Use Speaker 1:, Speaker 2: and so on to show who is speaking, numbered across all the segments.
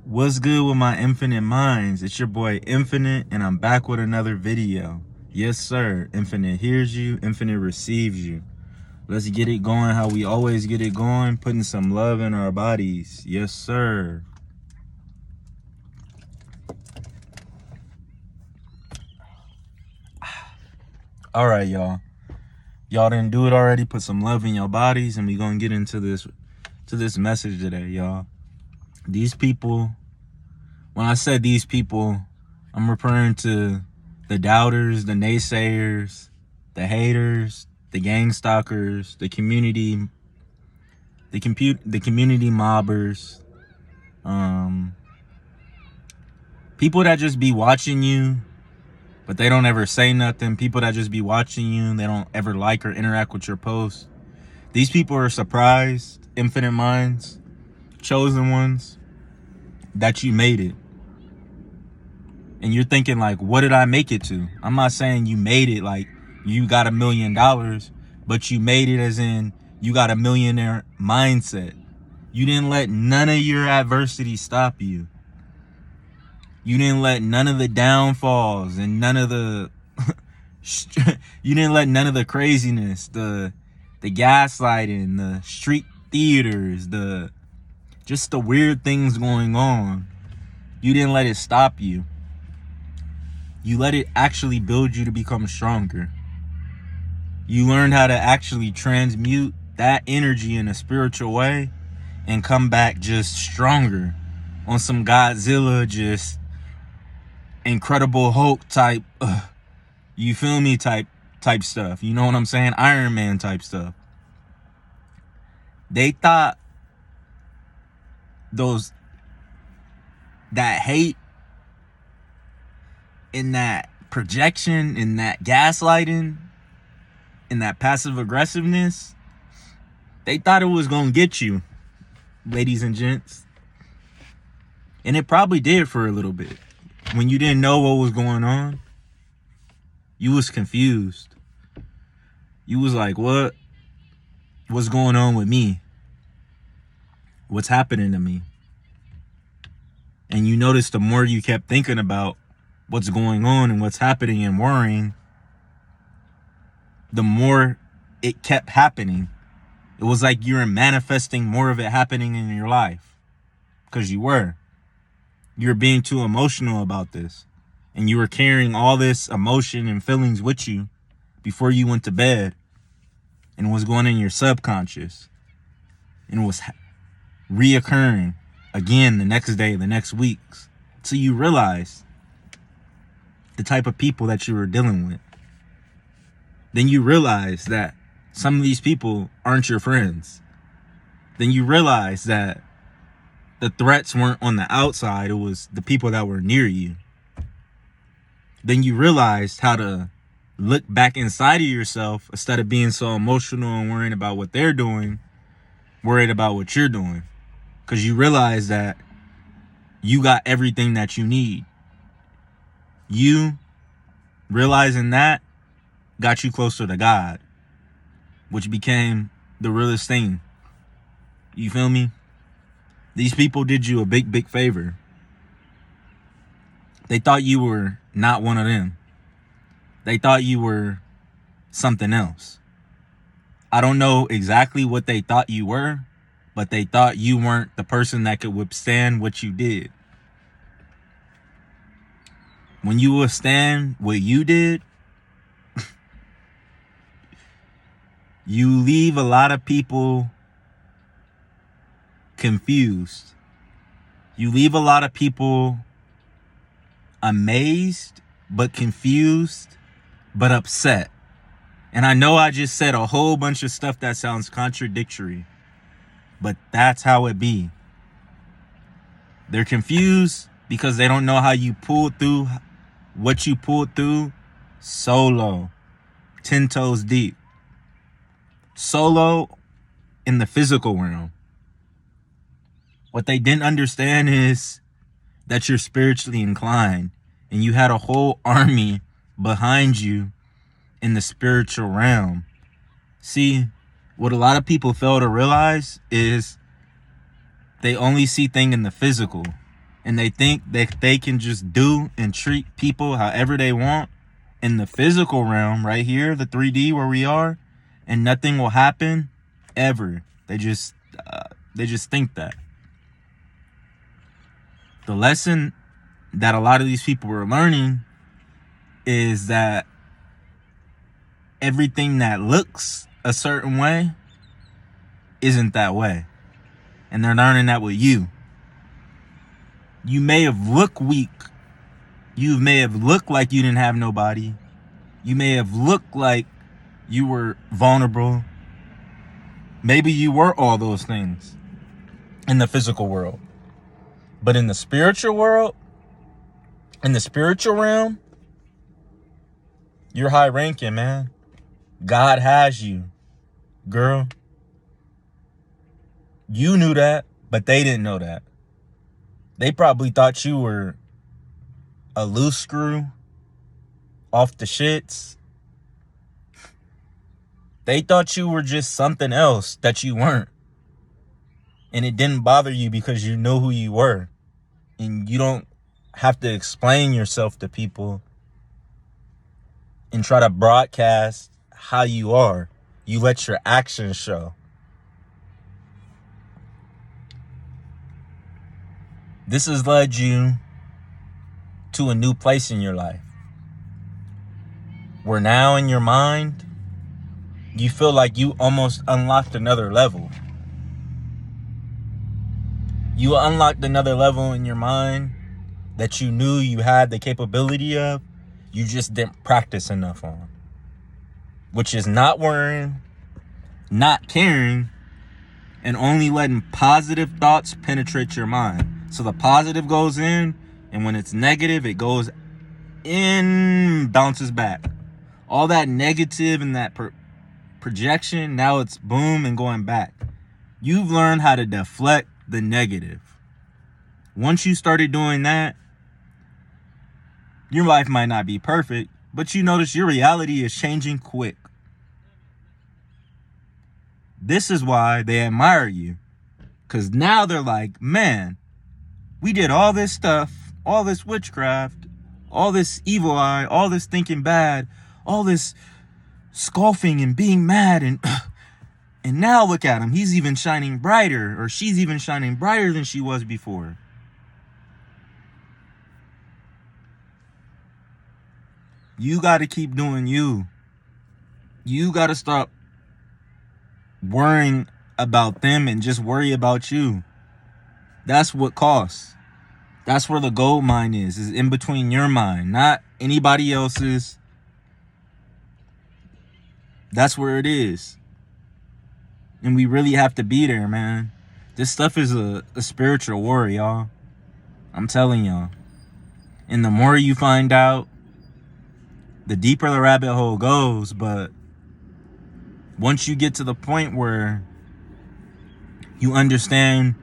Speaker 1: What's good with my infinite minds? It's your boy Infinite, and I'm back with another video. Yes, sir. Infinite hears you, Infinite receives you. Let's get it going how we always get it going, putting some love in our bodies. Yes, sir. All right, y'all. Y'all didn't do it already. Put some love in your bodies, and we gonna get into this message today, y'all. These people, when I said these people, I'm referring to the doubters, the naysayers, the haters, the gang stalkers, the community mobbers, people that just be watching you, but they don't ever say nothing. People that just be watching you and they don't ever like or interact with your posts. These people are surprised, infinite minds, chosen ones, that you made it. And you're thinking like, what did I make it to? I'm not saying you made it like you got $1 million, but you made it as in you got a millionaire mindset. You didn't let none of your adversity stop you. You didn't let none of the downfalls and none of the you didn't let none of the craziness, the gaslighting, the street theaters, just the weird things going on. You didn't let it stop you. You let it actually build you to become stronger. You learned how to actually transmute that energy in a spiritual way and come back just stronger on some Godzilla, just Incredible Hulk type, you feel me, type stuff. You know what I'm saying? Iron Man type stuff. They thought that hate in that projection, in that gaslighting, in that passive aggressiveness, they thought it was gonna get you, ladies and gents. And it probably did for a little bit. When you didn't know what was going on, you was confused. You was like, what's going on with me? What's happening to me? And you noticed the more you kept thinking about what's going on and what's happening and worrying, the more it kept happening. It was like you were manifesting more of it happening in your life. Because you were being too emotional about this. And you were carrying all this emotion and feelings with you before you went to bed. And was going in your subconscious. And was reoccurring again the next day, the next weeks. Till you realized the type of people that you were dealing with. Then you realize that some of these people aren't your friends. Then you realize that the threats weren't on the outside, it was the people that were near you. Then you realized how to look back inside of yourself instead of being so emotional and worrying about what they're doing, worried about what you're doing. Because you realize that you got everything that you need. You realizing that got you closer to God, which became the realest thing. You feel me? These people did you a big favor. They thought you were not one of them. They thought you were something else. I don't know exactly what they thought you were, but they thought you weren't the person that could withstand what you did. When you withstand what you did, you leave a lot of people confused. You leave a lot of people amazed, but confused, but upset. And I know I just said a whole bunch of stuff that sounds contradictory, but that's how it be. They're confused because they don't know how you pulled through what you pulled through solo, 10 toes deep. Solo in the physical realm. What they didn't understand is that you're spiritually inclined and you had a whole army behind you in the spiritual realm. See, what a lot of people fail to realize is they only see things in the physical. And they think that they can just do and treat people however they want in the physical realm right here, the 3D where we are, and nothing will happen ever. They just think that. The lesson that a lot of these people were learning is that everything that looks a certain way isn't that way. And they're learning that with you. You may have looked weak. You may have looked like you didn't have nobody. You may have looked like you were vulnerable. Maybe you were all those things in the physical world. But in the spiritual world, in the spiritual realm, you're high ranking, man. God has you, girl. You knew that, but they didn't know that. They probably thought you were a loose screw, off the shits. They thought you were just something else that you weren't. And it didn't bother you because you knew who you were. And you don't have to explain yourself to people and try to broadcast how you are. You let your actions show. This has led you to a new place in your life, where now in your mind, you feel like you almost unlocked another level. You unlocked another level in your mind that you knew you had the capability of. You just didn't practice enough on. Which is not worrying, not caring, and only letting positive thoughts penetrate your mind. So the positive goes in, and when it's negative, it goes in, bounces back. All that negative and that projection, now it's boom and going back. You've learned how to deflect the negative. Once you started doing that, your life might not be perfect, but you notice your reality is changing quick. This is why they admire you. Because now they're like, man, we did all this stuff, all this witchcraft, all this evil eye, all this thinking bad, all this scoffing and being mad, and now look at him. He's even shining brighter, or she's even shining brighter than she was before. You got to keep doing you. You got to stop worrying about them and just worry about you. That's what costs. That's where the gold mine is in between your mind, not anybody else's. That's where it is. And we really have to be there, man. This stuff is a spiritual war, y'all. I'm telling y'all. And the more you find out, the deeper the rabbit hole goes. But once you get to the point where you understand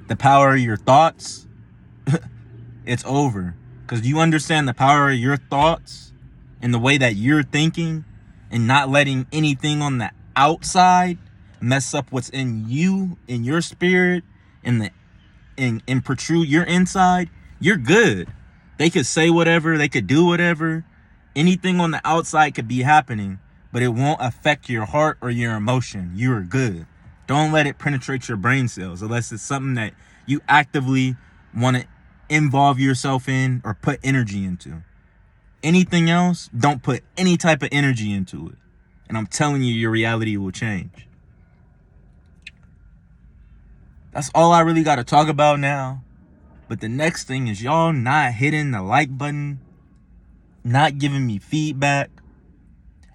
Speaker 1: the power of your thoughts, it's over. Because you understand the power of your thoughts and the way that you're thinking, and not letting anything on the outside mess up what's in you, in your spirit, and protrude your inside. You're good. They could say whatever, they could do whatever. Anything on the outside could be happening, but it won't affect your heart or your emotion. You're good. Don't let it penetrate your brain cells unless it's something that you actively want to involve yourself in or put energy into. Anything else, don't put any type of energy into it. And I'm telling you, your reality will change. That's all I really got to talk about now. But the next thing is y'all not hitting the like button, not giving me feedback,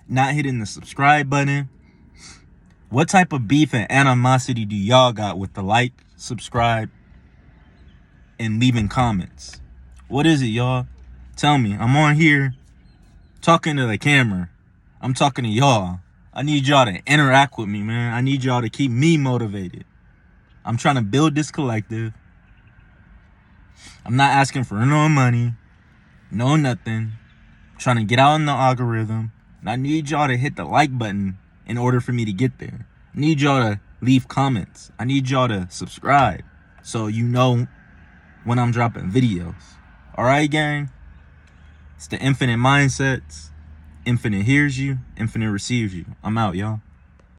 Speaker 1: not hitting the subscribe button. What type of beef and animosity do y'all got with the like, subscribe, and leaving comments? What is it, y'all? Tell me. I'm on here talking to the camera. I'm talking to y'all. I need y'all to interact with me, man. I need y'all to keep me motivated. I'm trying to build this collective. I'm not asking for no money, no nothing. I'm trying to get out in the algorithm. And I need y'all to hit the like button in order for me to get there. I need y'all to leave comments. I need y'all to subscribe so you know when I'm dropping videos. All right, gang? It's the Infinite Mindsets. Infinite hears you, infinite receives you. I'm out, y'all.